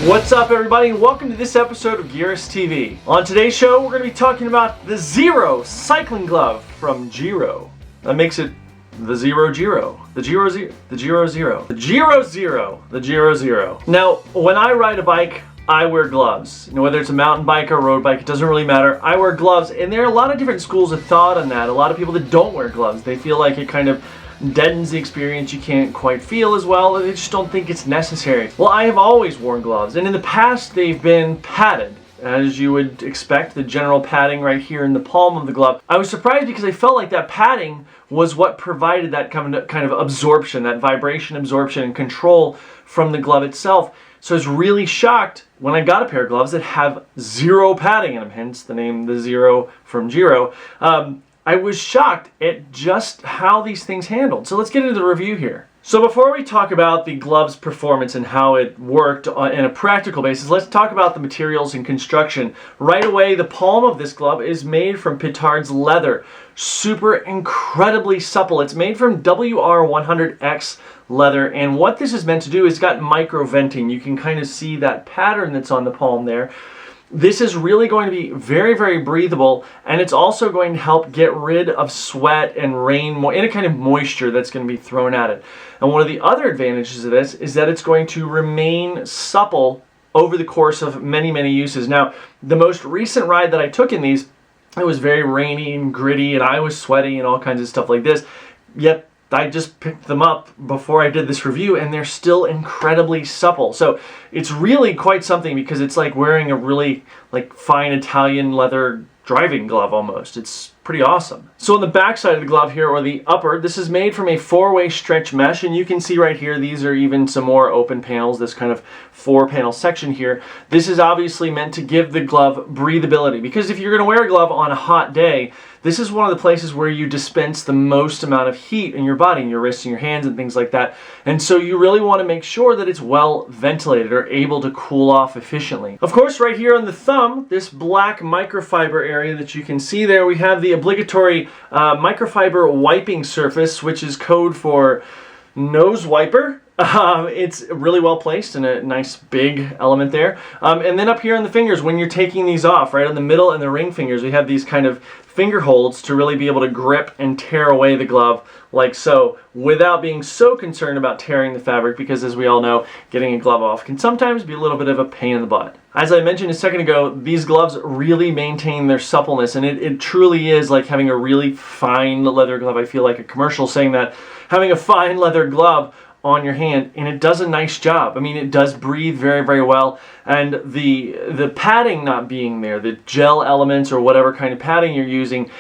What's up, everybody, and welcome to this episode of Gearist TV. On today's show, we're going to be talking about the Zero cycling glove from Giro. That makes it the Zero Giro. The Giro Zero. The Giro Zero. The Giro Zero. The Giro Zero. Now, when I ride a bike, I wear gloves. You know, whether it's a mountain bike or a road bike, it doesn't really matter. I wear gloves, and there are a lot of different schools of thought on that. A lot of people that don't wear gloves, they feel like it kind of deadens the experience. You can't quite feel as well. They just don't think it's necessary. Well, I have always worn gloves, and in the past they've been padded, as you would expect, the general padding right here in the palm of the glove. I was surprised because I felt like that padding was what provided that kind of absorption, that vibration absorption and control from the glove itself. So I was really shocked when I got a pair of gloves that have zero padding in them, hence the name the Zero from Giro. I was shocked at just how these things handled. So let's get into the review here. So before we talk about the glove's performance and how it worked in a practical basis, let's talk about the materials and construction. Right away, the palm of this glove is made from Pittards leather. Super incredibly supple. It's made from WR100X leather, and what this is meant to do is got micro venting. You can kind of see that pattern that's on the palm there. This is really going to be very, very breathable, and it's also going to help get rid of sweat and rain, any kind of moisture that's going to be thrown at it. And one of the other advantages of this is that it's going to remain supple over the course of many, many uses. Now, the most recent ride that I took in these, it was very rainy and gritty, and I was sweaty and all kinds of stuff like this. Yet I just picked them up before I did this review, and they're still incredibly supple. So it's really quite something, because it's like wearing a really fine Italian leather driving glove almost. It's pretty awesome. So on the back side of the glove here, or the upper, this is made from a 4-way stretch mesh, and you can see right here these are even some more open panels, this kind of 4-panel section here. This is obviously meant to give the glove breathability, because if you're going to wear a glove on a hot day, this is one of the places where you dispense the most amount of heat in your body, in your wrists and your hands and things like that. And so you really want to make sure that it's well ventilated or able to cool off efficiently. Of course, right here on the thumb, this black microfiber area that you can see there, we have the obligatory microfiber wiping surface, which is code for nose wiper. It's really well placed and a nice big element there. And then up here on the fingers, when you're taking these off, right on the middle and the ring fingers, we have these kind of finger holds to really be able to grip and tear away the glove like so, without being so concerned about tearing the fabric, because as we all know, getting a glove off can sometimes be a little bit of a pain in the butt. As I mentioned a second ago, these gloves really maintain their suppleness, and it truly is like having a really fine leather glove. I feel like a commercial saying that, having a fine leather glove on your hand, and it does a nice job. I mean, it does breathe very, very well, and the padding not being there, the gel elements or whatever kind of padding you're using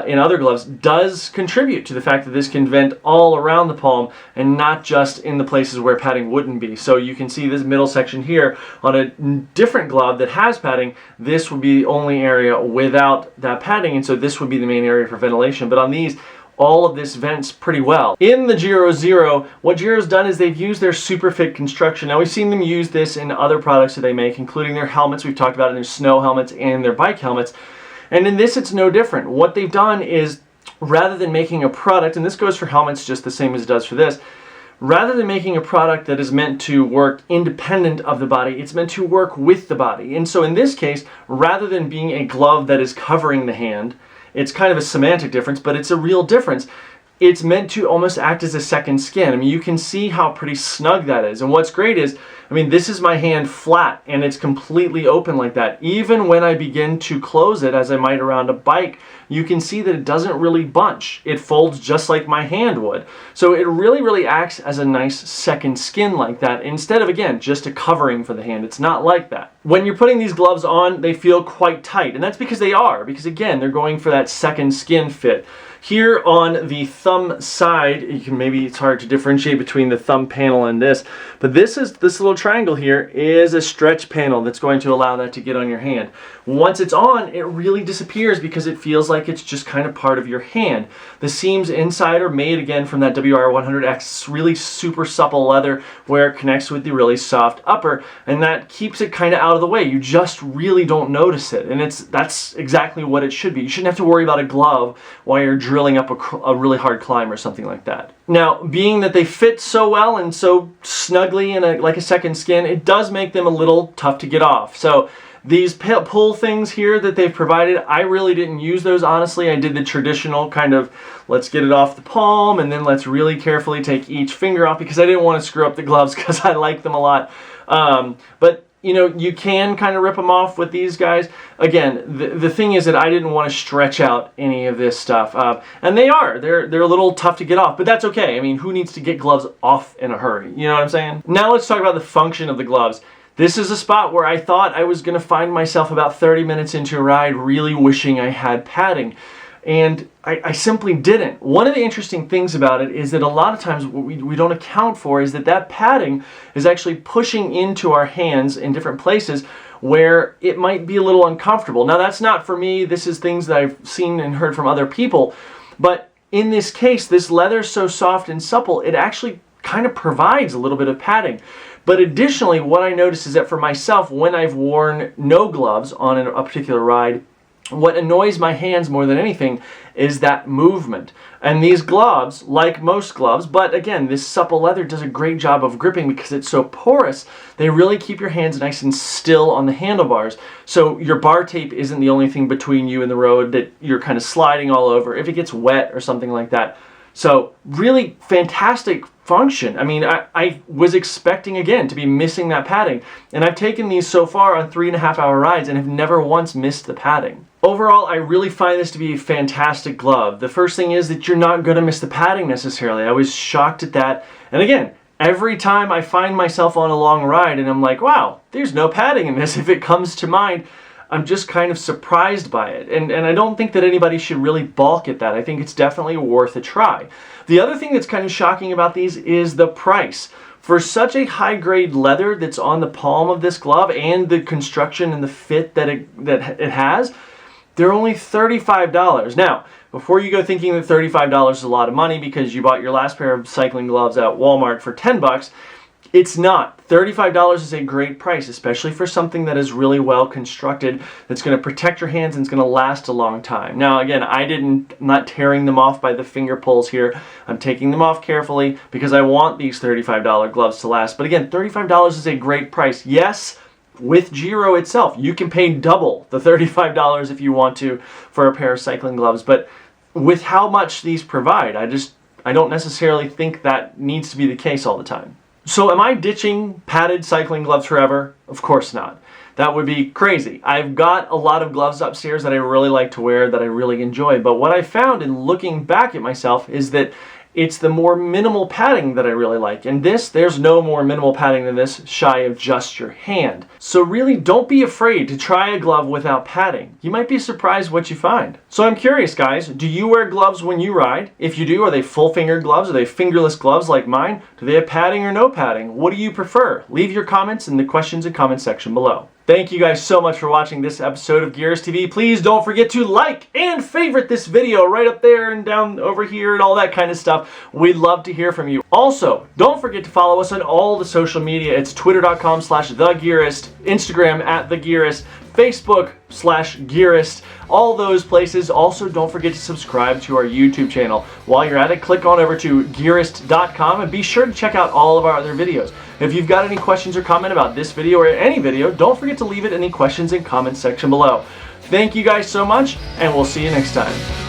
in other gloves, does contribute to the fact that this can vent all around the palm and not just in the places where padding wouldn't be. So you can see this middle section here on a different glove that has padding. This would be the only area without that padding, and so this would be the main area for ventilation. But on these, all of this vents pretty well. In the Giro Zero, what Giro's done is they've used their super fit construction. Now, we've seen them use this in other products that they make, including their helmets. We've talked about it in their snow helmets and their bike helmets. And in this, it's no different. What they've done is, rather than making a product, and this goes for helmets just the same as it does for this, rather than making a product that is meant to work independent of the body, it's meant to work with the body. And so in this case, rather than being a glove that is covering the hand, it's kind of a semantic difference, but it's a real difference. It's meant to almost act as a second skin. I mean, you can see how pretty snug that is. And what's great is, I mean, this is my hand flat, and it's completely open like that. Even when I begin to close it, as I might around a bike, you can see that it doesn't really bunch. It folds just like my hand would. So it really, really acts as a nice second skin like that, instead of, again, just a covering for the hand. It's not like that. When you're putting these gloves on, they feel quite tight, and that's because they are, because again, they're going for that second skin fit. Here on the thumb side, you can, maybe it's hard to differentiate between the thumb panel and this, but this little triangle here is a stretch panel that's going to allow that to get on your hand. Once it's on, it really disappears because it feels like it's just kind of part of your hand. The seams inside are made again from that WR100X, really super supple leather, where it connects with the really soft upper, and that keeps it kind of out of the way. You just really don't notice it, and that's exactly what it should be. You shouldn't have to worry about a glove while you're drilling up a really hard climb or something like that. Now, being that they fit so well and so snugly in like a second and skin, it does make them a little tough to get off. So these pull things here that they've provided, I really didn't use those, honestly. I did the traditional kind of, let's get it off the palm, and then let's really carefully take each finger off, because I didn't want to screw up the gloves because I like them a lot. But you know, you can kind of rip them off with these guys. Again, the thing is that I didn't want to stretch out any of this stuff. And they're a little tough to get off, but that's okay. I mean, who needs to get gloves off in a hurry? You know what I'm saying? Now let's talk about the function of the gloves. This is a spot where I thought I was going to find myself about 30 minutes into a ride really wishing I had padding. And I simply didn't. One of the interesting things about it is that a lot of times what we don't account for is that padding is actually pushing into our hands in different places where it might be a little uncomfortable. Now that's not for me. This is things that I've seen and heard from other people. But in this case, this leather is so soft and supple, it actually kind of provides a little bit of padding. But additionally, what I noticed is that for myself, when I've worn no gloves on a particular ride, what annoys my hands more than anything is that movement. And these gloves, like most gloves, but again, this supple leather does a great job of gripping because it's so porous. They really keep your hands nice and still on the handlebars. So your bar tape isn't the only thing between you and the road that you're kind of sliding all over if it gets wet or something like that. So really fantastic function. I mean, I was expecting, again, to be missing that padding. And I've taken these so far on 3.5-hour rides and have never once missed the padding. Overall, I really find this to be a fantastic glove. The first thing is that you're not going to miss the padding necessarily. I was shocked at that. And again, every time I find myself on a long ride and I'm like, wow, there's no padding in this, if it comes to mind, I'm just kind of surprised by it. And I don't think that anybody should really balk at that. I think it's definitely worth a try. The other thing that's kind of shocking about these is the price. For such a high-grade leather that's on the palm of this glove and the construction and the fit that it has, they're only $35. Now, before you go thinking that $35 is a lot of money because you bought your last pair of cycling gloves at Walmart for 10 bucks, it's not. $35 is a great price, especially for something that is really well constructed, that's going to protect your hands and it's going to last a long time. Now, again, I'm not tearing them off by the finger pulls here. I'm taking them off carefully because I want these $35 gloves to last. But again, $35 is a great price. Yes, with Giro itself, you can pay double the $35 if you want to for a pair of cycling gloves. But with how much these provide, I don't necessarily think that needs to be the case all the time. So am I ditching padded cycling gloves forever? Of course not. That would be crazy. I've got a lot of gloves upstairs that I really like to wear, that I really enjoy. But what I found in looking back at myself is that it's the more minimal padding that I really like. And there's no more minimal padding than this, shy of just your hand. So really, don't be afraid to try a glove without padding. You might be surprised what you find. So I'm curious, guys, do you wear gloves when you ride? If you do, are they full-fingered gloves? Are they fingerless gloves like mine? Do they have padding or no padding? What do you prefer? Leave your comments in the questions and comments section below. Thank you guys so much for watching this episode of Gearist TV. Please don't forget to like and favorite this video right up there and down over here and all that kind of stuff. We'd love to hear from you. Also, don't forget to follow us on all the social media. It's twitter.com/thegearist, Instagram @thegearist, Facebook/Gearist, all those places. Also, don't forget to subscribe to our YouTube channel. While you're at it, click on over to Gearist.com and be sure to check out all of our other videos. If you've got any questions or comment about this video or any video, don't forget to leave it in the questions and comments section below. Thank you guys so much, and we'll see you next time.